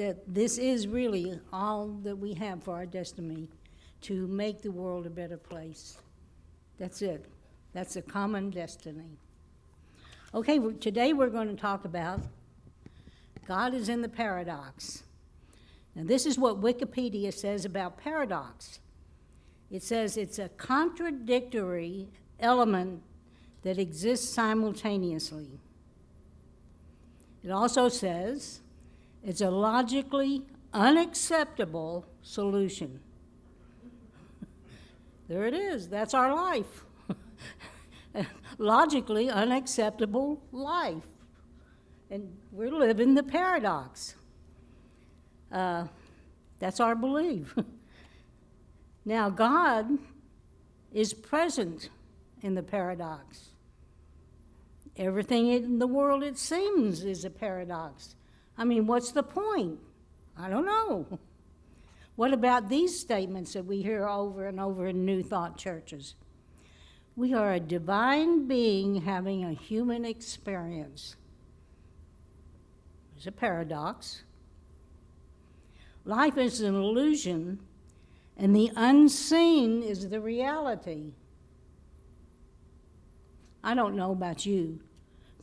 that this is really all that we have for our destiny, to make the world a better place. That's it. That's a common destiny. Okay, today we're going to talk about God is in the paradox. Now, this is what Wikipedia says about paradox. It says it's a contradictory element that exists simultaneously. It also says it's a logically unacceptable solution. There it is. That's our life. Logically unacceptable life. And we're living the paradox. That's our belief. Now, God is present in the paradox. Everything in the world, it seems, is a paradox. I mean, what's the point? I don't know. What about these statements that we hear over and over in New Thought churches? We are a divine being having a human experience. It's a paradox. Life is an illusion, and the unseen is the reality. I don't know about you,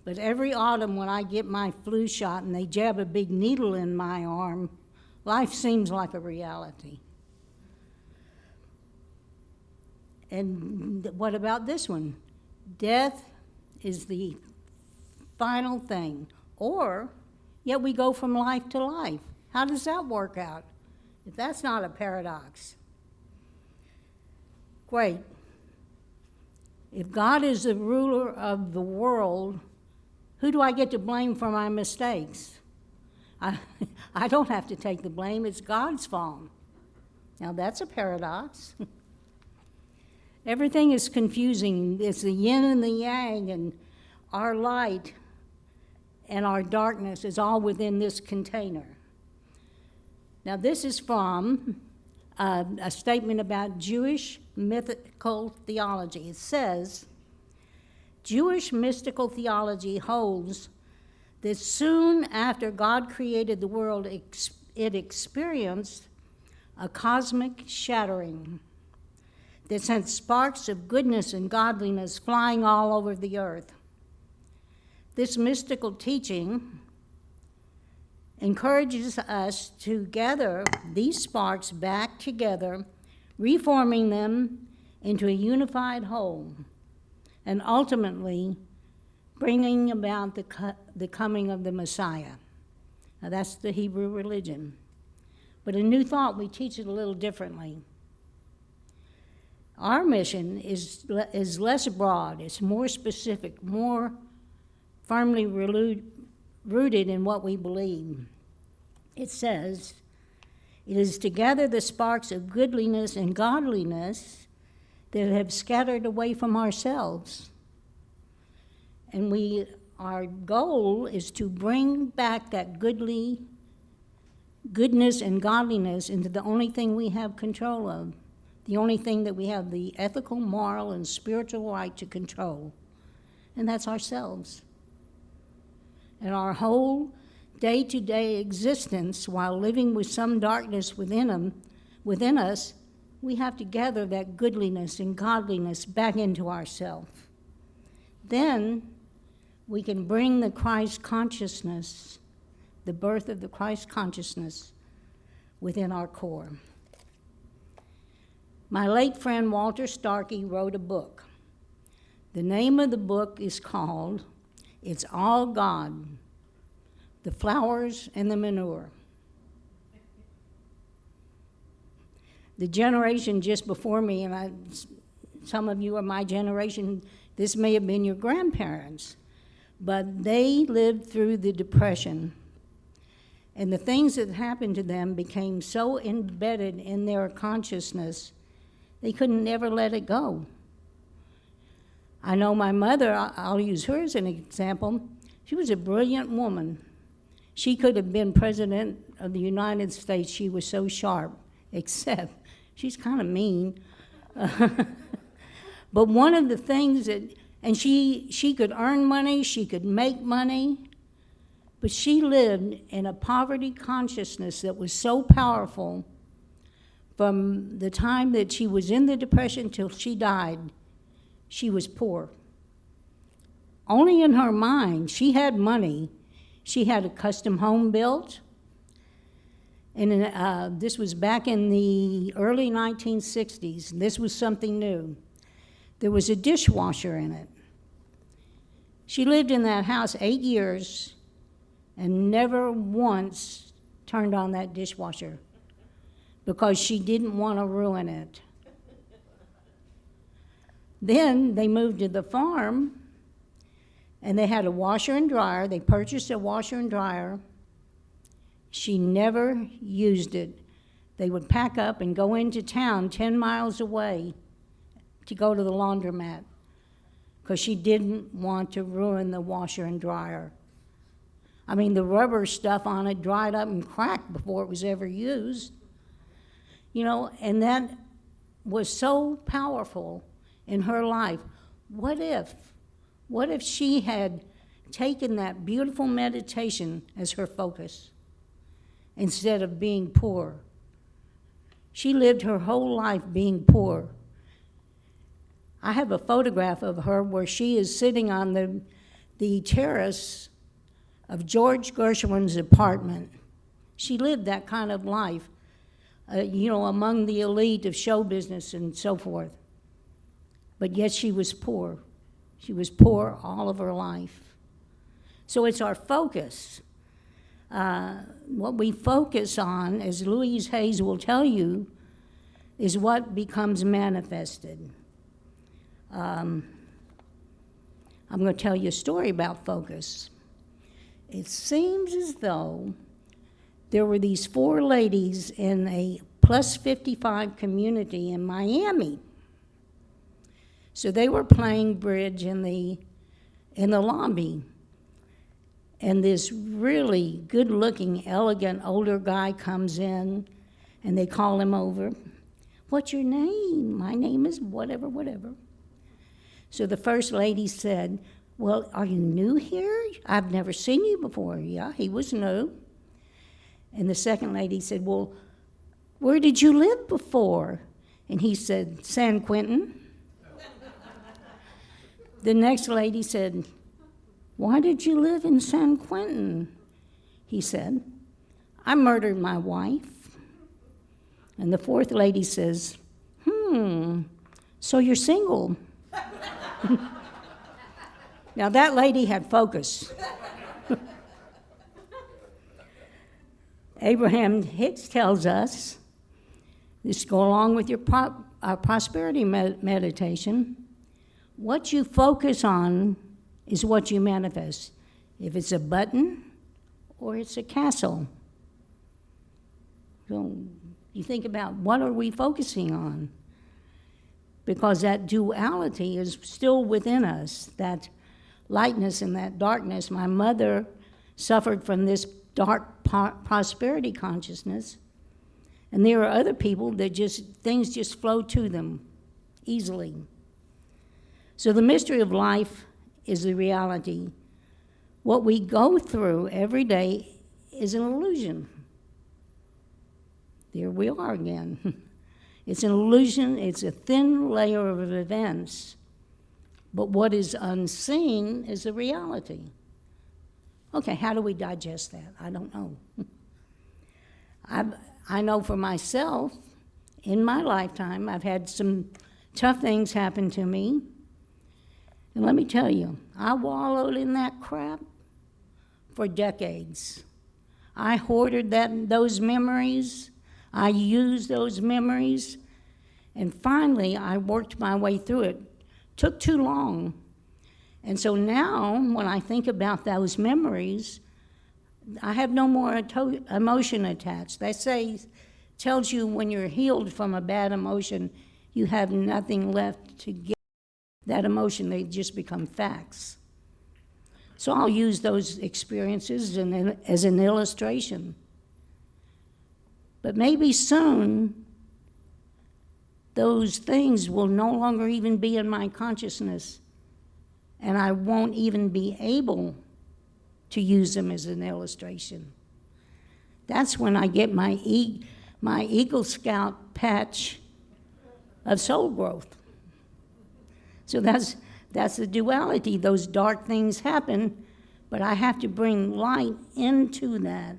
but every autumn when I get my flu shot and they jab a big needle in my arm, life seems like a reality. And what about this one? Death is the final thing. Or, yet we go from life to life. How does that work out? If that's not a paradox. Great. If God is the ruler of the world, who do I get to blame for my mistakes? I don't have to take the blame. It's God's fault. Now, that's a paradox. Everything is confusing. It's the yin and the yang, and our light and our darkness is all within this container. Now, this is from a statement about Jewish mythical theology. It says, Jewish mystical theology holds that soon after God created the world, it experienced a cosmic shattering that sent sparks of goodness and godliness flying all over the earth. This mystical teaching encourages us to gather these sparks back together, reforming them into a unified whole, and ultimately bringing about the coming of the Messiah. Now, that's the Hebrew religion. But in New Thought, we teach it a little differently. Our mission is less broad. It's more specific, more firmly rooted in what we believe. It says, it is to gather the sparks of goodliness and godliness that have scattered away from ourselves. And our goal is to bring back that goodness and godliness into the only thing we have control of, the only thing that we have the ethical, moral, and spiritual right to control, and that's ourselves. And our whole day-to-day existence, while living with some darkness within us, we have to gather that goodliness and godliness back into ourselves. Then we can bring the Christ consciousness, the birth of the Christ consciousness, within our core. My late friend Walter Starkey wrote a book. The name of the book is called It's All God, the Flowers and the Manure. The generation just before me, and some of you are my generation, this may have been your grandparents, but they lived through the Depression. And the things that happened to them became so embedded in their consciousness, they couldn't never let it go. I know my mother, I'll use her as an example. She was a brilliant woman. She could have been president of the United States. She was so sharp, except she's kind of mean. But one of the things that, and she could earn money, she could make money, But she lived in a poverty consciousness that was so powerful from the time that she was in the Depression till she died. She was poor. Only in her mind. She had money. She had a custom home built. And this was back in the early 1960s. This was something new. There was a dishwasher in it. She lived in that house 8 years and never once turned on that dishwasher because she didn't want to ruin it. Then they moved to the farm, and they had a washer and dryer. They purchased a washer and dryer. She never used it. They would pack up and go into town 10 miles away to go to the laundromat because she didn't want to ruin the washer and dryer. I mean, the rubber stuff on it dried up and cracked before it was ever used. You know, and that was so powerful in her life. What if she had taken that beautiful meditation as her focus instead of being poor? She lived her whole life being poor. I have a photograph of her where she is sitting on the terrace of George Gershwin's apartment. She lived that kind of life, among the elite of show business and so forth. But yet she was poor. She was poor all of her life. So it's our focus. What we focus on, as Louise Hayes will tell you, is what becomes manifested. I'm going to tell you a story about focus. It seems as though there were these 4 ladies in a plus 55 community in Miami. So they were playing bridge in the lobby. And this really good-looking, elegant, older guy comes in, and they call him over. What's your name? My name is whatever, whatever. So the first lady said, well, are you new here? I've never seen you before. Yeah, he was new. And the second lady said, well, where did you live before? And he said, San Quentin. The next lady said, why did you live in San Quentin? He said, I murdered my wife. And the fourth lady says, so you're single. Now that lady had focus. Abraham Hicks tells us, this go along with your prosperity meditation, what you focus on is what you manifest. If it's a button or it's a castle. So you think about what are we focusing on? Because that duality is still within us, that lightness and that darkness. My mother suffered from this dark prosperity consciousness, and there are other people that things just flow to them easily. So the mystery of life is the reality. What we go through every day is an illusion. There we are again. It's an illusion, it's a thin layer of events, but what is unseen is the reality. Okay, how do we digest that? I don't know. I know for myself, in my lifetime, I've had some tough things happen to me. And let me tell you, I wallowed in that crap for decades. I hoarded those memories. I used those memories. And finally, I worked my way through it. Took too long. And so now, when I think about those memories, I have no more emotion attached. They say, tells you when you're healed from a bad emotion, you have nothing left to give that emotion. They just become facts. So I'll use those experiences as an illustration. But maybe soon, those things will no longer even be in my consciousness, and I won't even be able to use them as an illustration. That's when I get my Eagle Scout patch of soul growth. So that's the duality. Those dark things happen, but I have to bring light into that.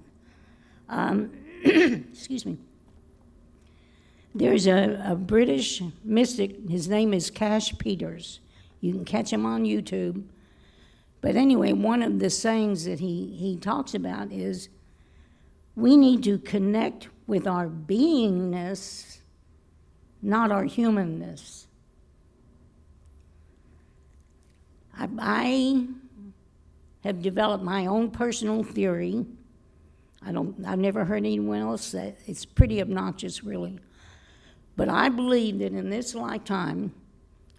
Excuse me. There's a British mystic, his name is Cash Peters. You can catch him on YouTube. But anyway, one of the sayings that he talks about is, we need to connect with our beingness, not our humanness. I have developed my own personal theory. I've never heard anyone else say it. It's pretty obnoxious, really. But I believe that in this lifetime,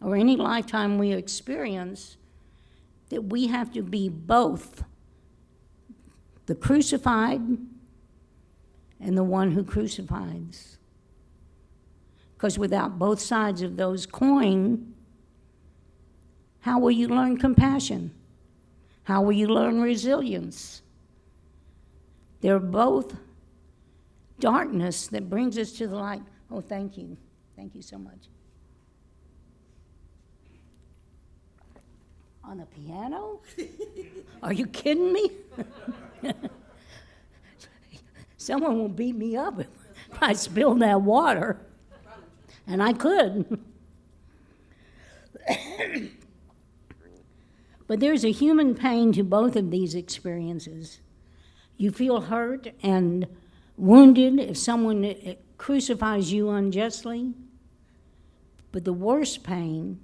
or any lifetime we experience, that we have to be both the crucified and the one who crucifies. Because without both sides of those coin, how will you learn compassion? How will you learn resilience? They're both darkness that brings us to the light. Oh, thank you. Thank you so much. On the piano? Are you kidding me? Someone will beat me up if I spill that water. And I could. But there's a human pain to both of these experiences. You feel hurt and wounded if someone crucifies you unjustly. But the worst pain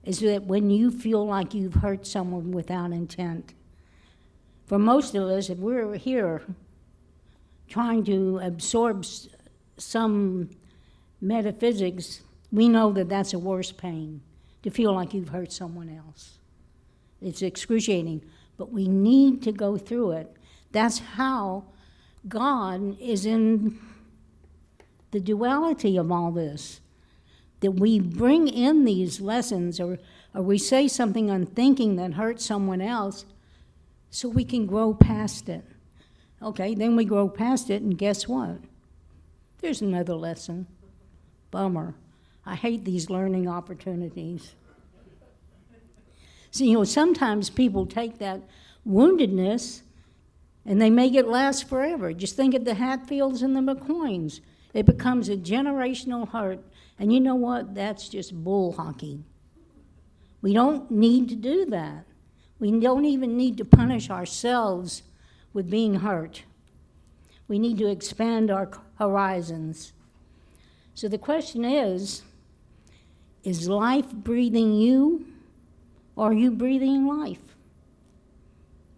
is that when you feel like you've hurt someone without intent. For most of us, if we're here trying to absorb some metaphysics, we know that that's a worse pain, to feel like you've hurt someone else. It's excruciating, but we need to go through it. That's how God is in the duality of all this, that we bring in these lessons, or we say something unthinking that hurts someone else so we can grow past it. Okay, then we grow past it, and guess what? There's another lesson. Bummer. I hate these learning opportunities. So, sometimes people take that woundedness and they make it last forever. Just think of the Hatfields and the McCoyns. It becomes a generational hurt. And you know what? That's just bull hockey. We don't need to do that. We don't even need to punish ourselves with being hurt. We need to expand our horizons. So the question is life breathing you, or are you breathing life?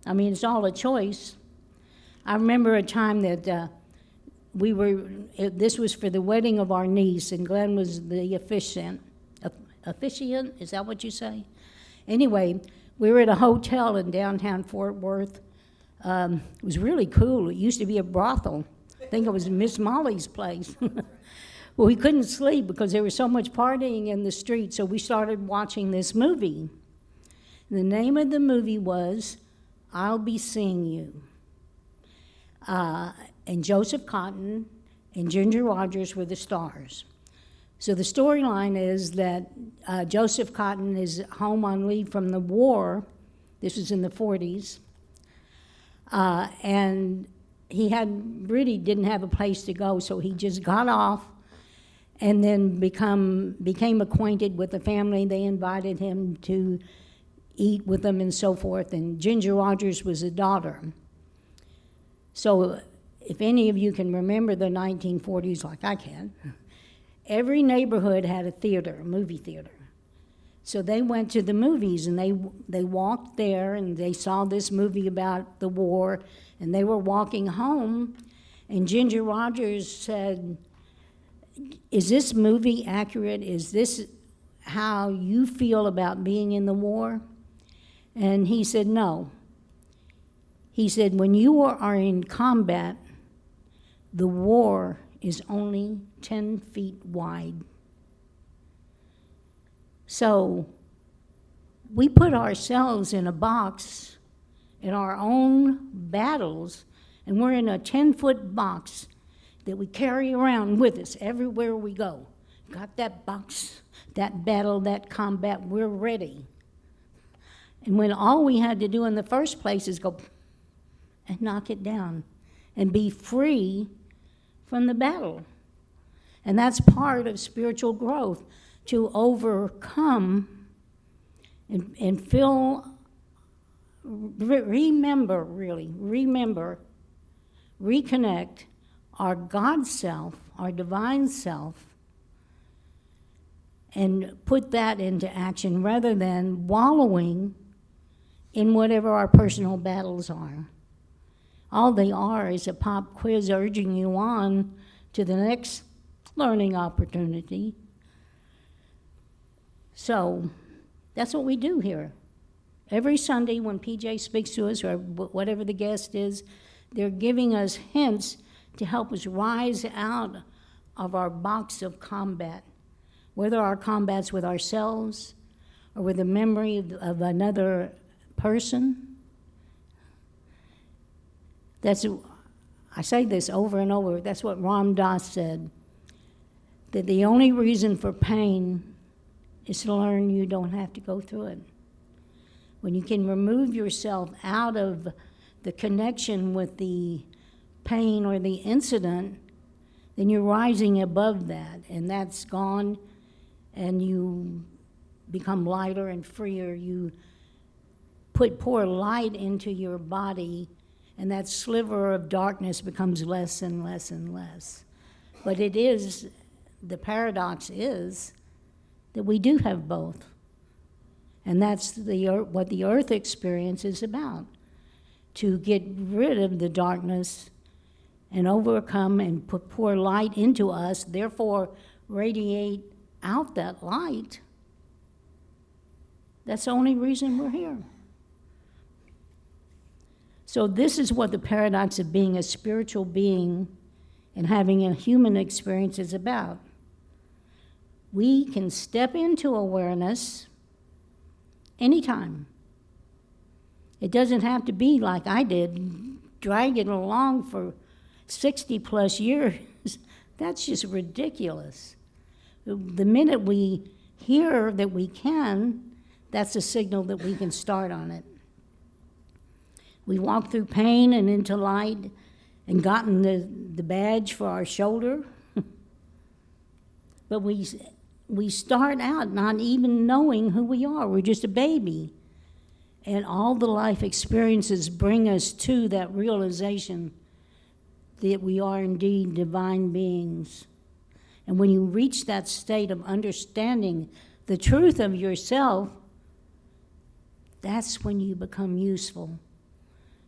I mean, it's all a choice. I remember a time that this was for the wedding of our niece, and Glenn was the officiant. Officiant, is that what you say? Anyway, we were at a hotel in downtown Fort Worth. It was really cool. It used to be a brothel. I think it was Miss Molly's place. Well, we couldn't sleep because there was so much partying in the street, so we started watching this movie. The name of the movie was I'll Be Seeing You. And Joseph Cotton and Ginger Rogers were the stars. So the storyline is that Joseph Cotton is home on leave from the war. This was in the 40s. And he really didn't have a place to go, so he just got off and then became acquainted with the family. They invited him to eat with them and so forth, and Ginger Rogers was a daughter. So if any of you can remember the 1940s like I can, every neighborhood had a theater, a movie theater. So they went to the movies, and they walked there, and they saw this movie about the war, and they were walking home, and Ginger Rogers said, "Is this movie accurate? Is this how you feel about being in the war?" And he said, "No." He said, "When you are in combat, the war is only 10 feet wide." So we put ourselves in a box in our own battles, and we're in a 10-foot box that we carry around with us everywhere we go. Got that box, that battle, that combat, we're ready. And when all we had to do in the first place is go and knock it down and be free from the battle. And that's part of spiritual growth, to overcome and feel, remember, reconnect our God self, our divine self, and put that into action rather than wallowing in whatever our personal battles are. All they are is a pop quiz urging you on to the next learning opportunity. So that's what we do here. Every Sunday when PJ speaks to us, or whatever the guest is, they're giving us hints to help us rise out of our box of combat, whether our combat's with ourselves or with the memory of another person. I say this over and over, that's what Ram Dass said, that the only reason for pain is to learn you don't have to go through it. When you can remove yourself out of the connection with the pain or the incident, then you're rising above that, and that's gone, and you become lighter and freer. You pour light into your body, and that sliver of darkness becomes less and less and less. But the paradox is that we do have both. And that's what the earth experience is about, to get rid of the darkness and overcome and pour light into us, therefore radiate out that light. That's the only reason we're here. So this is what the paradox of being a spiritual being and having a human experience is about. We can step into awareness anytime. It doesn't have to be like I did, drag it along for 60 plus years. That's just ridiculous. The minute we hear that we can, that's a signal that we can start on it. We walked through pain and into light and gotten the badge for our shoulder. But we start out not even knowing who we are. We're just a baby. And all the life experiences bring us to that realization that we are indeed divine beings. And when you reach that state of understanding the truth of yourself, that's when you become useful.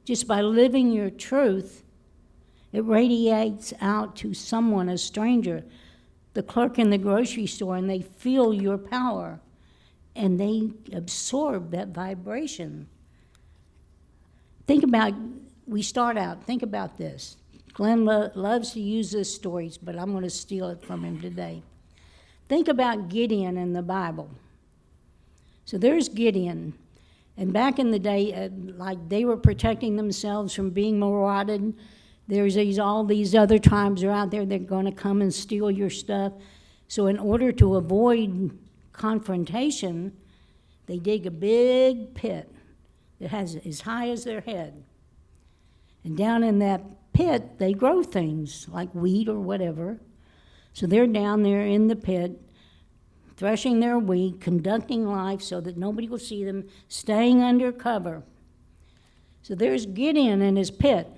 Just by living your truth, it radiates out to someone, a stranger, the clerk in the grocery store, and they feel your power, and they absorb that vibration. Think about this. Glenn loves to use these stories, but I'm going to steal it from him today. Think about Gideon in the Bible. So there's Gideon. And back in the day, like they were protecting themselves from being marauded. There's all these other tribes are out there that are going to come and steal your stuff. So in order to avoid confrontation, they dig a big pit that has as high as their head. And down in that pit, they grow things like wheat or whatever. So they're down there in the pit, threshing their wheat, conducting life so that nobody will see them, staying under cover. So there's Gideon in his pit.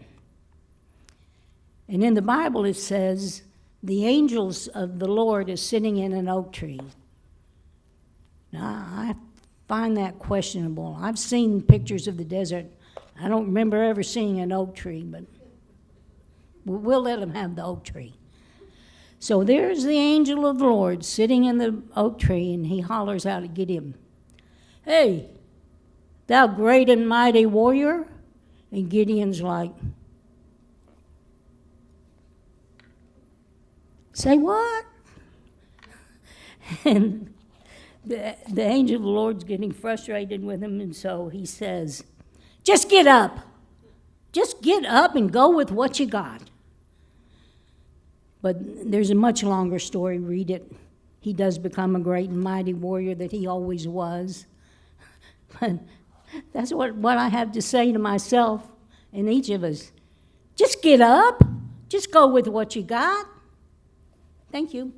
And in the Bible it says, the angels of the Lord is sitting in an oak tree. Now, I find that questionable. I've seen pictures of the desert. I don't remember ever seeing an oak tree, but we'll let them have the oak tree. So there's the angel of the Lord sitting in the oak tree, and he hollers out at Gideon, "Hey, thou great and mighty warrior." And Gideon's like, "Say what?" And the angel of the Lord's getting frustrated with him, and so he says, Just get up. Just get up and go with what you got. But there's a much longer story. Read it. He does become a great and mighty warrior that he always was. But that's what I have to say to myself and each of us. Just get up. Just go with what you got. Thank you.